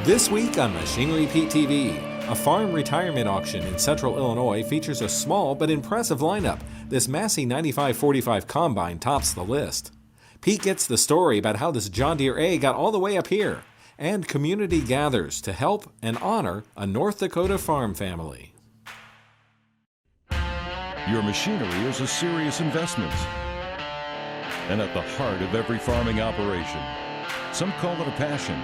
This week on Machinery Pete TV, a farm retirement auction in central Illinois features a small but impressive lineup. This Massey 9545 combine tops the list. Pete gets the story about how this John Deere A got all the way up here, and community gathers to help and honor a North Dakota farm family. Your machinery is a serious investment and at the heart of every farming operation. Some call it a passion.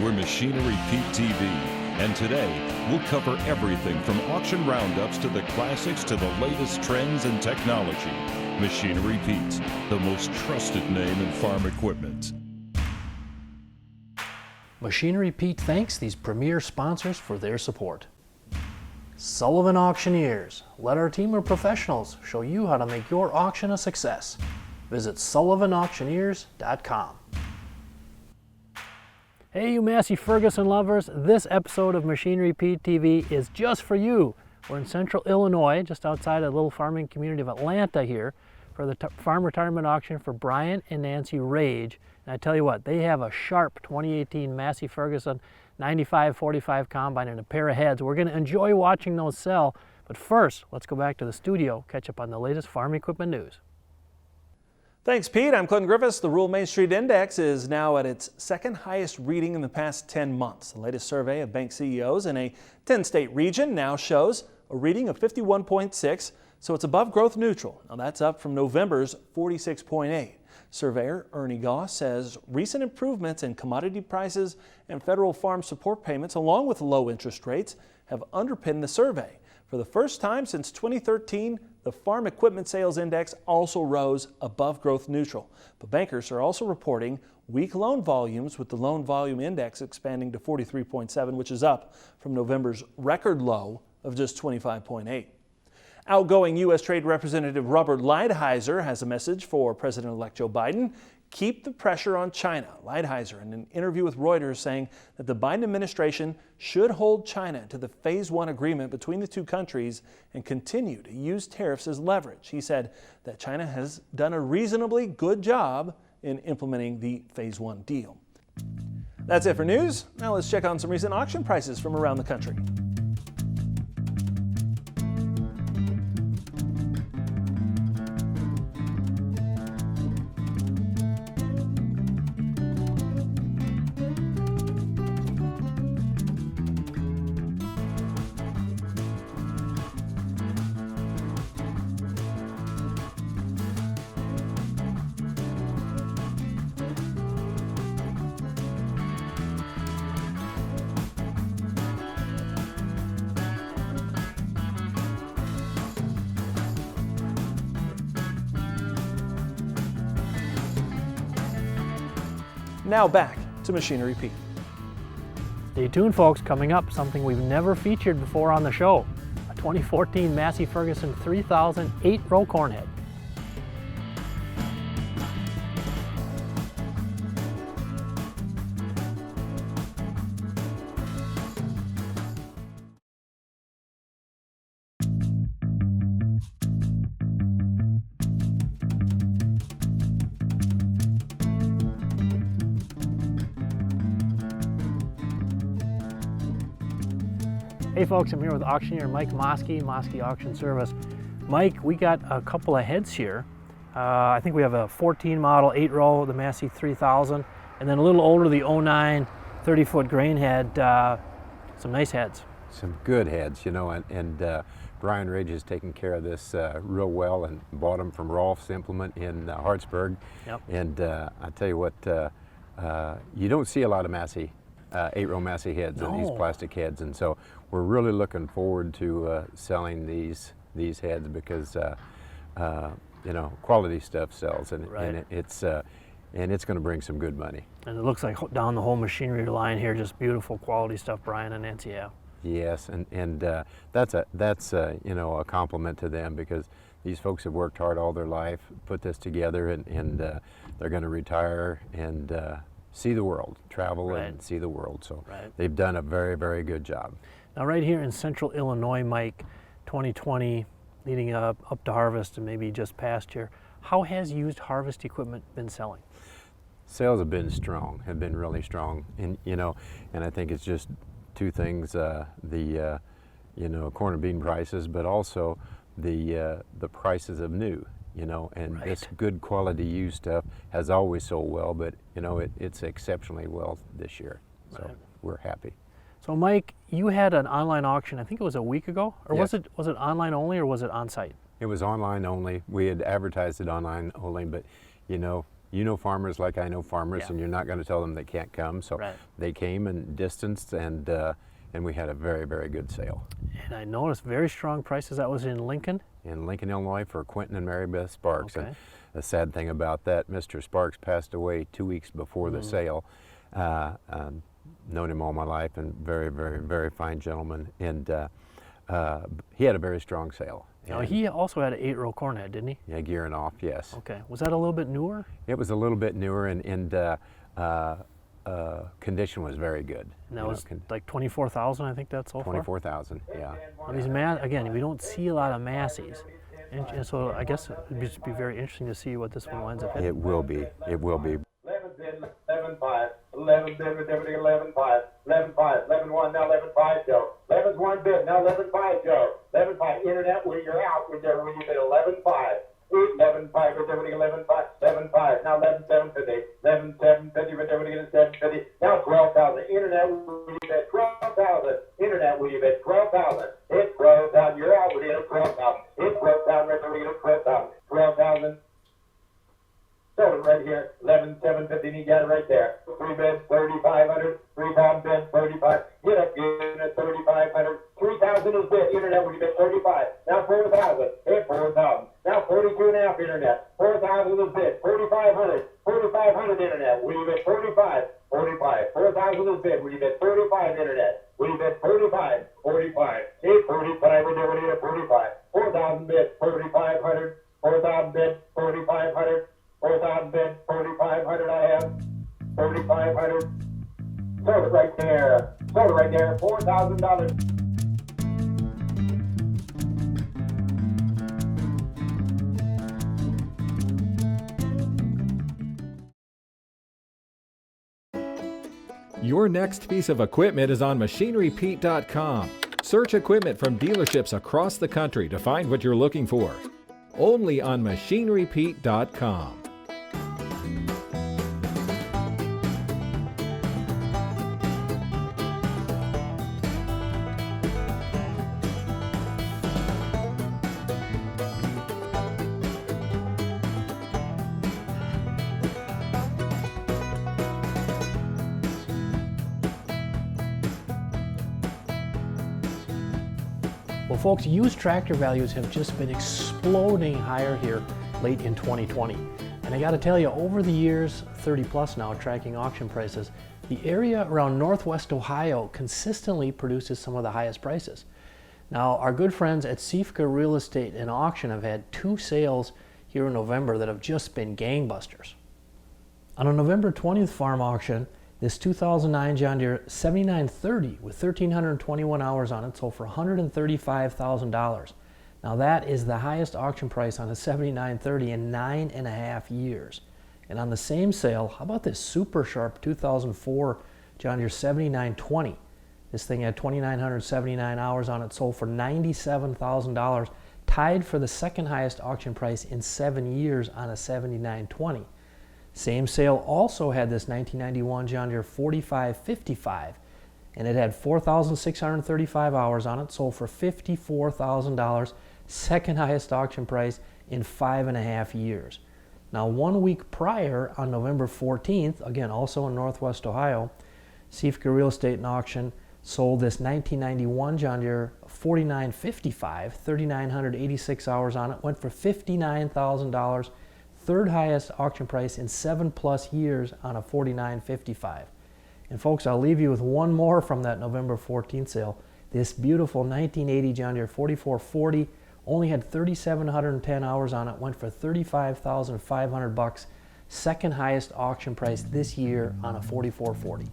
We're Machinery Pete TV, and today we'll cover everything from auction roundups to the classics to the latest trends and technology. Machinery Pete, the most trusted name in farm equipment. Machinery Pete thanks these premier sponsors for their support. Sullivan Auctioneers. Let our team of professionals show you how to make your auction a success. Visit sullivanauctioneers.com. Hey, you Massey Ferguson lovers, this episode of Machinery Pete TV is just for you. We're in central Illinois, just outside a little farming community of Atlanta here, for the farm retirement auction for Brian and Nancy Rage. And I tell you what, they have a sharp 2018 Massey Ferguson 9545 combine and a pair of heads. We're going to enjoy watching those sell, but first, let's go back to the studio, catch up on the latest farm equipment news. Thanks, Pete. I'm Clinton Griffiths. The Rural Main Street Index is now at its second highest reading in the past 10 months. The latest survey of bank CEOs in a 10-state region now shows a reading of 51.6, so it's above growth neutral. Now that's up from November's 46.8. Surveyor Ernie Goss says recent improvements in commodity prices and federal farm support payments, along with low interest rates, have underpinned the survey. For the first time since 2013, the Farm Equipment Sales Index also rose above growth neutral. But bankers are also reporting weak loan volumes, with the loan volume index expanding to 43.7, which is up from November's record low of just 25.8. Outgoing U.S. Trade Representative Robert Lighthizer has a message for President-elect Joe Biden. Keep the pressure on China. Lighthizer, in an interview with Reuters, saying that the Biden administration should hold China to the Phase 1 agreement between the two countries and continue to use tariffs as leverage. He said that China has done a reasonably good job in implementing the Phase 1 deal. That's it for news. Now let's check on some recent auction prices from around the country. Now back to Machinery Pete. Stay tuned, folks. Coming up, something we've never featured before on the show, a 2014 Massey Ferguson 3000 8-row corn head. Hey folks, I'm here with auctioneer Mike Massey Auction Service. Mike, we got a couple of heads here. I think we have a 14 model 8-row, the Massey 3000, and then a little older, the 09 30-foot grain head. Some nice heads. Some good heads, you know, and Brian Rage has taken care of this real well and bought them from Rolf's Implement in Hartsburg. Yep. And I tell you what, you don't see a lot of Massey 8-row Massey heads and these plastic heads, and so we're really looking forward to selling these heads because you know, quality stuff sells, and, right. and it's going to bring some good money. And it looks like down the whole machinery line here, just beautiful quality stuff Brian and Nancy have. Yes, and that's you know, a compliment to them, because these folks have worked hard all their life, put this together, and they're going to retire and see the world, travel right. and see the world. So right. they've done a very, very good job. Now right here in central Illinois, Mike, 2020, leading up to harvest and maybe just past here, how has used harvest equipment been selling? Sales have been strong, have been really strong, and and I think it's just two things: the corn and bean prices, but also the prices of new. And Right. this good quality used stuff has always sold well, but it's exceptionally well this year. So Right. we're happy. So Mike, you had an online auction, I think it was a week ago, or Yes. was it online only, or was it on site? It was online only. We had advertised it online only, but you know farmers like I know farmers, Yeah. and you're not going to tell them they can't come. So Right. they came and distanced, and we had a very, very good sale. And I noticed very strong prices. That was in Lincoln. In Lincoln, Illinois, for Quentin and Mary Beth Sparks. Okay. And the sad thing about that, Mr. Sparks passed away 2 weeks before the sale. Known him all my life, and very, very, very fine gentleman. And he had a very strong sale. Now And, he also had an 8-row corn head, didn't he? yeah, gearing off, yes. Okay. Was that a little bit newer? It was a little bit newer, and condition was very good. And that was like 24,000, I think that's so far. 24,000, yeah. Now these again, we don't see a lot of Masseys. And so I guess it would just be very interesting to see what this one winds up hitting. It will be. It will be. 11-5, 11-5, 11-5, 11-1, now 11-5, Joe. 11's one bid, now 11-5, Joe. 11-5, internet, when you're out, when you bid 11-5. 11-5, we're doing 11-5, 7-5, now 11-750, 11-750, we're doing 750, now 12,000. Internet, when you bid 12,000. Internet, when you bid 12,000. It's 12,000, you're out, we're doing 12,000. It's 12,000, we're doing 12,000. 12,000. Sold it right here, 11,750, and you got it right there. 3 bids, 3,500, 3,000 bids, 35. Get up, unit, 3,500. 3,000 is bid, internet, when you bid 35. Now 4,000, hit 4,000. Now 42 and a half, internet. 4,000 is bid, 4,500. 4,500, internet, when you bid 45. 45, 4,000 is bid, when you bid 45, internet. When you bid 45, 45. Hit 45, we're doing it at 45. 4,000 bid, 4,500. 4,000 bid, 4,500. 4,000 bid, 4,500 I have, 4,500. Sold it right there, $4,000. Your next piece of equipment is on MachineryPete.com. Search equipment from dealerships across the country to find what you're looking for. Only on MachineryPete.com. Well, folks, used tractor values have just been exploding higher here late in 2020. And I got to tell you, over the years, 30 plus now, tracking auction prices, the area around Northwest Ohio consistently produces some of the highest prices. Now, our good friends at Sifka Real Estate and Auction have had 2 sales here in November that have just been gangbusters. On a November 20th farm auction, this 2009 John Deere 7930 with 1,321 hours on it sold for $135,000. Now that is the highest auction price on a 7930 in 9.5 years. And on the same sale, how about this super sharp 2004 John Deere 7920? This thing had 2,979 hours on it, sold for $97,000, tied for the second highest auction price in 7 years on a 7920. Same sale also had this 1991 John Deere 4555, and it had 4,635 hours on it, sold for $54,000, second highest auction price in 5.5 years. Now 1 week prior, on November 14th, again also in Northwest Ohio, Sifka Real Estate and Auction sold this 1991 John Deere 4955, 3,986 hours on it, went for $59,000, third highest auction price in 7+ years on a 4955. And folks, I'll leave you with one more from that November 14th sale. This beautiful 1980 John Deere 4440 only had 3,710 hours on it, went for $35,500, second highest auction price this year on a 4440.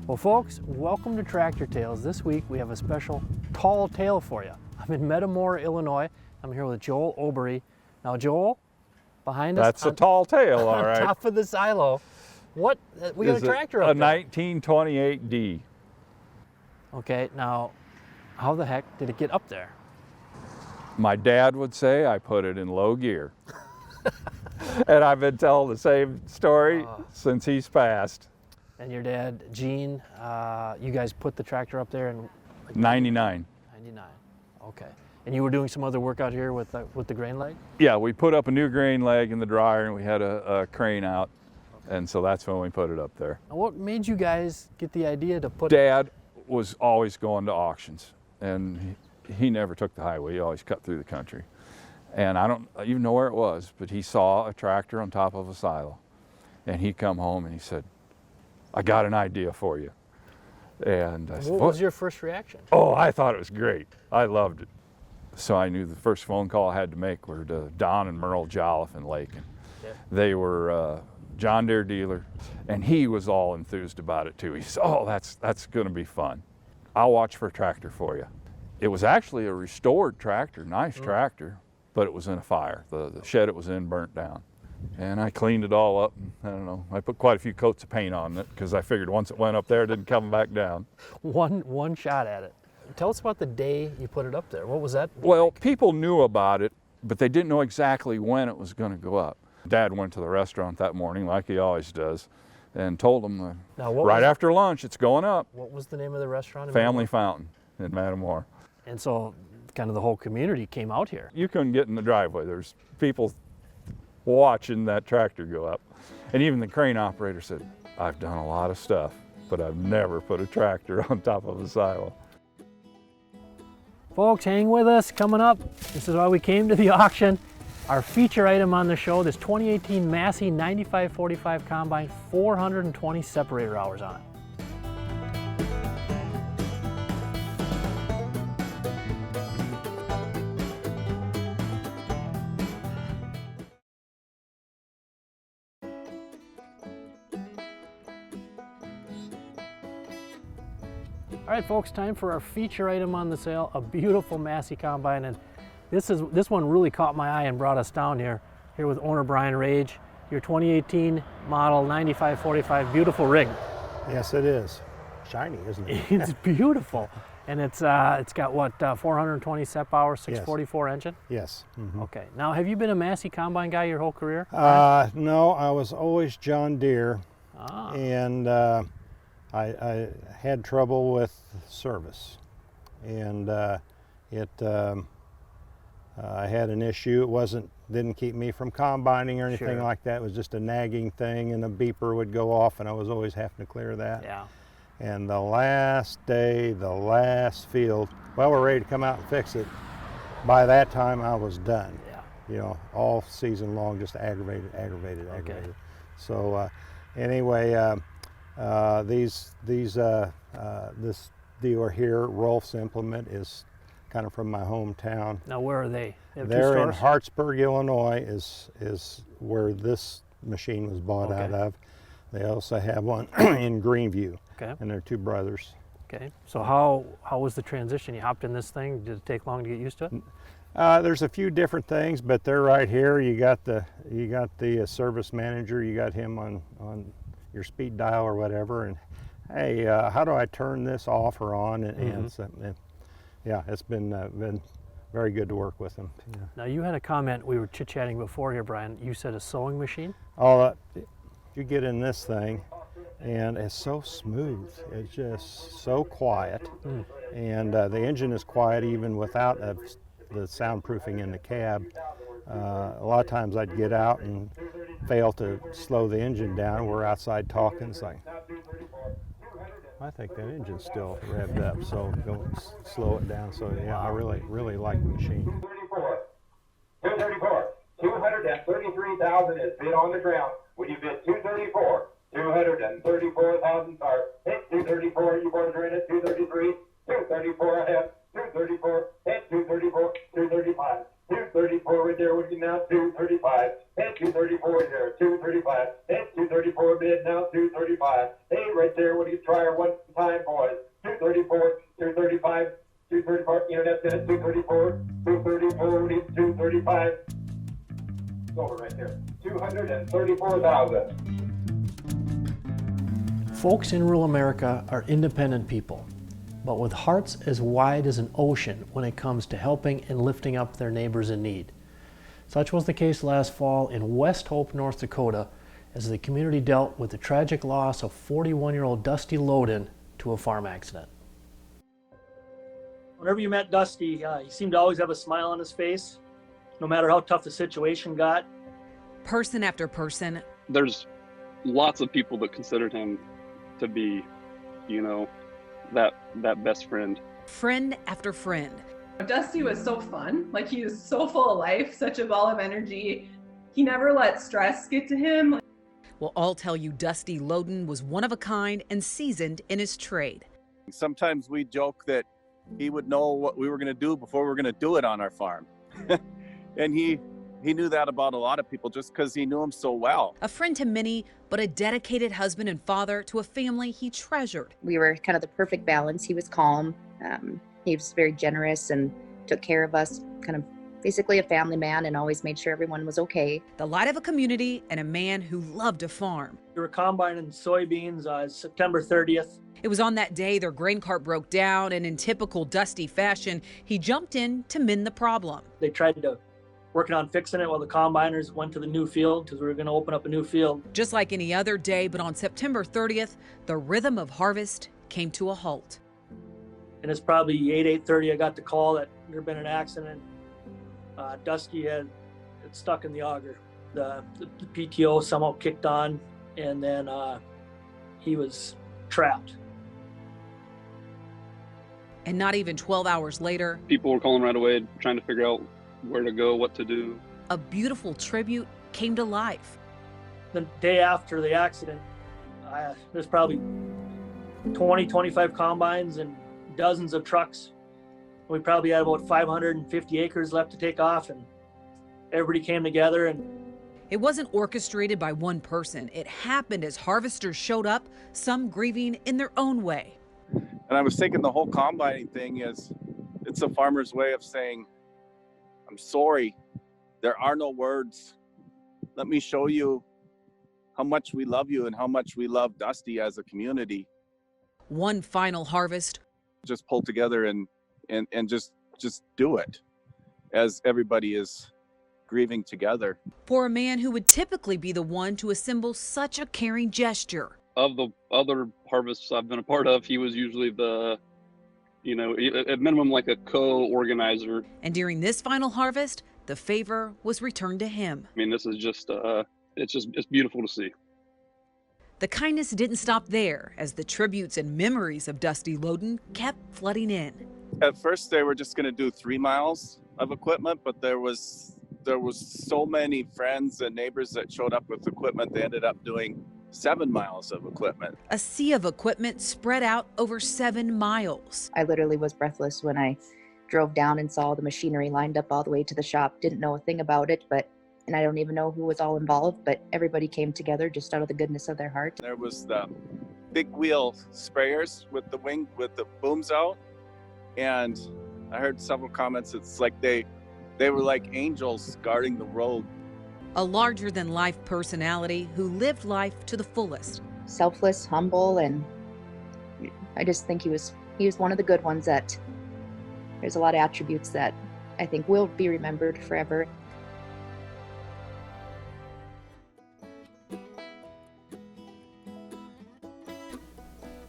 Well folks, welcome to Tractor Tales. This week we have a special tall tale for you. I'm in Metamora, Illinois. I'm here with Joel Obery. Now Joel, behind us, That's a tall tale, all on right. top of the silo, what, we got a tractor up a there. 1928D. Okay, now how the heck did it get up there? My dad would say I put it in low gear. And I've been telling the same story since he's passed. And your dad, Gene, you guys put the tractor up there in like 99. 99. Okay. And you were doing some other work out here with the grain leg? Yeah, we put up a new grain leg in the dryer and we had a crane out. And so that's when we put it up there. Now what made you guys get the idea to put Dad was always going to auctions, and he never took the highway. He always cut through the country. And I don't even know where it was, but he saw a tractor on top of a silo. And he come home and he said, I got an idea for you. And I said, What was your first reaction? Oh, I thought it was great. I loved it. So I knew the first phone call I had to make were to Don and Merle Jolliffe in Lakin. Yeah. They were John Deere dealer, and he was all enthused about it too. He said, oh, that's gonna be fun. I'll watch for a tractor for you. It was actually a restored tractor, nice tractor, but it was in a fire. The shed it was in burnt down. And I cleaned it all up, and I don't know, I put quite a few coats of paint on it because I figured once it went up there, it didn't come back down. One shot at it. Tell us about the day you put it up there. What was that? Well, people knew about it, but they didn't know exactly when it was going to go up. Dad went to the restaurant that morning, like he always does, and told them right after lunch, it's going up. What was the name of the restaurant? Family Fountain in Matamore. And so kind of the whole community came out here. You couldn't get in the driveway. There's people watching that tractor go up. And even the crane operator said, I've done a lot of stuff, but I've never put a tractor on top of a silo. Folks, hang with us. Coming up, this is why we came to the auction. Our feature item on the show, this 2018 Massey 9545 Combine, 420 separator hours on it. All right, folks, time for our feature item on the sale, a beautiful Massey Combine. And this one really caught my eye and brought us down here with owner Brian Rage. Your 2018 model 9545, beautiful rig. Yes, it is. Shiny, isn't it? It's beautiful. And it's got what, 420 sep hours, 644 engine? Yes. Mm-hmm. Okay. Now, have you been a Massey Combine guy your whole career? No, I was always John Deere. And I had trouble with service. And I had an issue. It didn't keep me from combining or anything like that. It was just a nagging thing, and a beeper would go off, and I was always having to clear that. Yeah. And the last day, the last field, well, we're ready to come out and fix it. By that time, I was done. Yeah. You know, all season long, just aggravated. So anyway, this dealer here, Rolf's Implement, is kind of from my hometown. Now, where are they? They have They're two in stores? Hartsburg, Illinois, is where this machine was bought out of. They also have one in Greenview, and they're two brothers. Okay, so how was the transition? You hopped in this thing. Did it take long to get used to it? There's a few different things, but they're right here. You got the service manager. You got him on your speed dial or whatever. And hey, how do I turn this off or on? And yeah, it's been very good to work with them. Yeah. Now you had a comment, we were chit-chatting before here, Brian. You said a sewing machine? You get in this thing, and it's so smooth. It's just so quiet, and the engine is quiet even without the soundproofing in the cab. A lot of times I'd get out and fail to slow the engine down. We're outside talking. It's like, I think that engine's still revved up, so don't slow it down. So yeah, I really like the machine. 234. 233,000 is bid on the ground. When you bid 234, 234,000 stars. Hit 234, you boys are in at 233, 234 ahead, 234, hit 234, 235. 234 right there with you now, 235. Hit 234 there, 235. Hit 234 bid now. now, 235. Hey, right there, what do you try her one time, boys? 234, 235, 234, internet's in it, 234, 234, 235. It's over right there. 234,000. Folks in rural America are independent people, but with hearts as wide as an ocean when it comes to helping and lifting up their neighbors in need. Such was the case last fall in West Hope, North Dakota, as the community dealt with the tragic loss of 41-year-old Dusty Loden to a farm accident. Whenever you met Dusty, he seemed to always have a smile on his face, no matter how tough the situation got. Person after person. There's lots of people that considered him to be, that best friend. Friend after friend. Dusty was so fun. Like, he was so full of life, such a ball of energy. He never let stress get to him. Well, I'll tell you, Dusty Loden was one of a kind and seasoned in his trade. Sometimes we joke that he would know what we were going to do before we were going to do it on our farm. And he knew that about a lot of people just because he knew them so well. A friend to many, but a dedicated husband and father to a family he treasured. We were kind of the perfect balance. He was calm. He was very generous and took care of us, kind of basically a family man, and always made sure everyone was okay. The light of a community and a man who loved to farm. We were combining soybeans September 30th. It was on that day their grain cart broke down, and in typical Dusty fashion, he jumped in to mend the problem. They tried to working on fixing it while the combiners went to the new field because we were going to open up a new field. Just like any other day, but on September 30th, the rhythm of harvest came to a halt. And it's probably 8:30. I got the call that there had been an accident. Dusty had stuck in the auger. The PTO somehow kicked on, and then he was trapped. And not even 12 hours later, People were calling right away, trying to figure out where to go, what to do. a beautiful tribute came to life. The day after the accident, there's probably 20, 25 combines and dozens of trucks. We probably had about 550 acres left to take off, and everybody came together. And it wasn't orchestrated by one person. It happened as harvesters showed up, some grieving in their own way. And I was thinking the whole combining thing it's a farmer's way of saying, I'm sorry, there are no words. Let me show you how much we love you and how much we love Dusty as a community. One final harvest. Just pull together and just do it as everybody is grieving together. For a man who would typically be the one to assemble such a caring gesture. Of the other harvests I've been a part of, he was usually at minimum like a co-organizer. And during this final harvest, the favor was returned to him. I mean, this is just, it's beautiful to see. The kindness didn't stop there as the tributes and memories of Dusty Loden kept flooding in. At first they were just going to do 3 miles of equipment, but there was so many friends and neighbors that showed up with equipment, they ended up doing 7 miles of equipment. A sea of equipment spread out over 7 miles. I literally was breathless when I drove down and saw the machinery lined up all the way to the shop. Didn't know a thing about it, and I don't even know who was all involved, but everybody came together just out of the goodness of their heart. There was the big wheel sprayers with the booms out, and I heard several comments. It's like they were like angels guarding the road. A larger-than-life personality who lived life to the fullest. Selfless, humble, and I just think he was one of the good ones that there's a lot of attributes that I think will be remembered forever.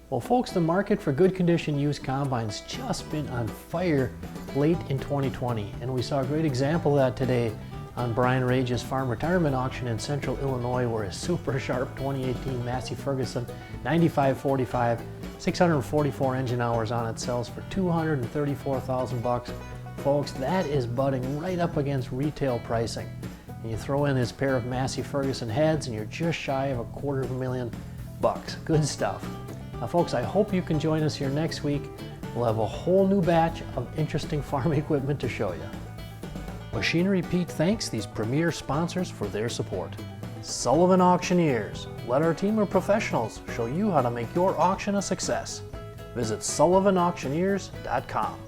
Well, folks, the market for good condition used combines just been on fire late in 2020, and we saw a great example of that today on Brian Rage's farm retirement auction in central Illinois, where a super sharp 2018 Massey Ferguson 9545, 644 engine hours on it sells for $234,000. Folks, that is butting right up against retail pricing. And you throw in this pair of Massey Ferguson heads and you're just shy of $250,000. Good stuff. Now folks, I hope you can join us here next week. We'll have a whole new batch of interesting farm equipment to show you. Machinery Pete thanks these premier sponsors for their support. Sullivan Auctioneers. Let our team of professionals show you how to make your auction a success. Visit sullivanauctioneers.com.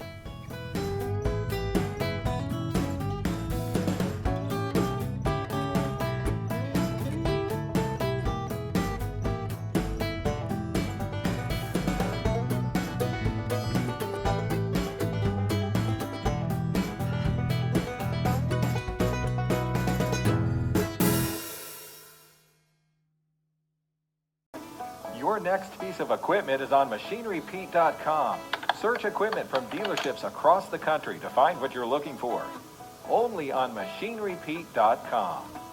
Your next piece of equipment is on MachineryPete.com. Search equipment from dealerships across the country to find what you're looking for. Only on MachineryPete.com.